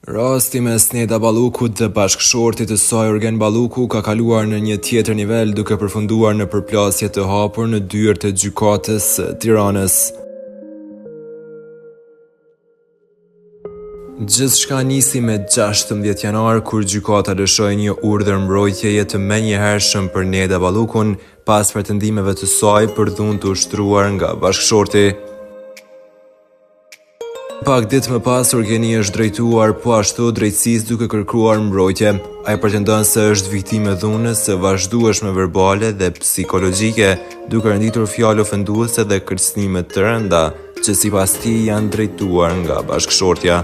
Rasti mes Neda Ballukut dhe bashkëshortit të saj Urgen Balluku ka kaluar në një tjetër nivel duke përfunduar në përplasje të hapur në dyert e gjykatës së Tiranës. Gjithçka nisi me 16 janar kur gjykata lëshoi një urdhër mbrojtjeje të menjëhershëm për Neda Ballukun pas pretendimeve të saj për dhunë të ushtruar nga bashkëshorti. Pak ditë më pas, Urgeni është drejtuar po ashtu drejtësisë duke kërkuar mbrojtje. Ai pretendon se është viktimë e dhunës së vazhdueshme verbale dhe psikologjike, duke renditur fjalë ofenduese dhe kërcënime të rënda, që sipas tij janë drejtuar nga bashkëshortja.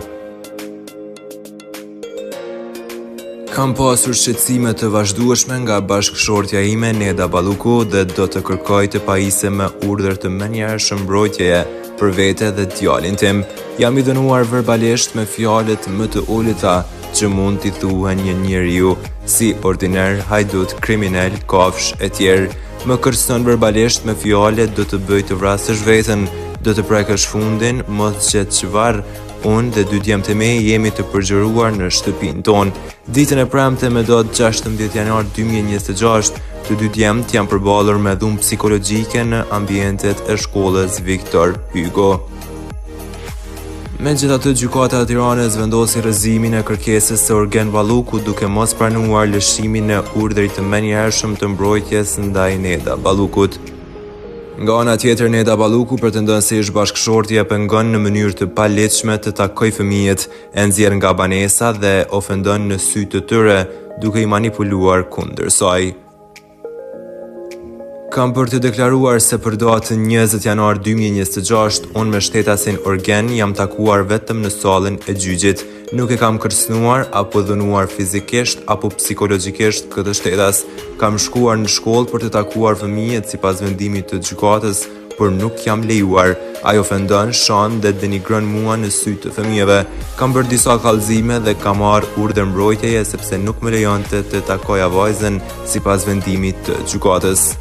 Kam pasur shqetësime të vazhdueshme nga bashkëshortja ime Neda Balluku dhe do të kërkoj të pajisem me urdhër të menjëhershëm mbrojtjeje për vete dhe djalin tim. Jam i dënuar verbalisht me fjalët më të ulëta që mund t'i thuhen një njeriu, si ordiner, hajdut, kriminal, kafsh e tjerë. Më kërcënon verbalisht me fjalët do të bëj të vrasësh veten, do të prekësh fundin, mos gjet çfarë. Unë dhe 2 djemtë e mi jemi të përgjëruar në shtëpinë tonë. Ditën e premte me datë 16 janar 2026, të 2 djemtë janë përballur me dhunë psikologjike në ambientet e shkollës Viktor Hugo. Megjithatë, gjykata e Tiranës vendosi rrëzimin e kërkesës së Urgen Ballukut duke mos pranuar lëshimin e urdhrit të menjëhershëm të mbrojtjes ndaj Neda Ballukut. Nga ana tjetër, Neda Balluku pretendon se ish bashkëshorti e pengon në mënyrë të palehtëshme të takojë fëmijët, e nxjerr nga banesa dhe ofendon në sy të tyre, duke i manipuluar kundër saj. Kam për të deklaruar se për datën 20 janar 2026, unë me shtetasin Urgen jam takuar vetëm në sallën e gjyqit. Nuk e kam kërcënuar apo dhunuar fizikisht apo psikologjikisht këtë shtetas. Kam shkuar në shkollë për të takuar fëmijët sipas vendimit të gjykatës, por nuk jam lejuar. Ai ofendon, shan dhe denigron mua në sy të fëmijëve. Kam bërë disa kallëzime dhe kam marrë urdhër mbrojtjeje sepse nuk më lejonte të takoja vajzën sipas vendimit të gjykatës.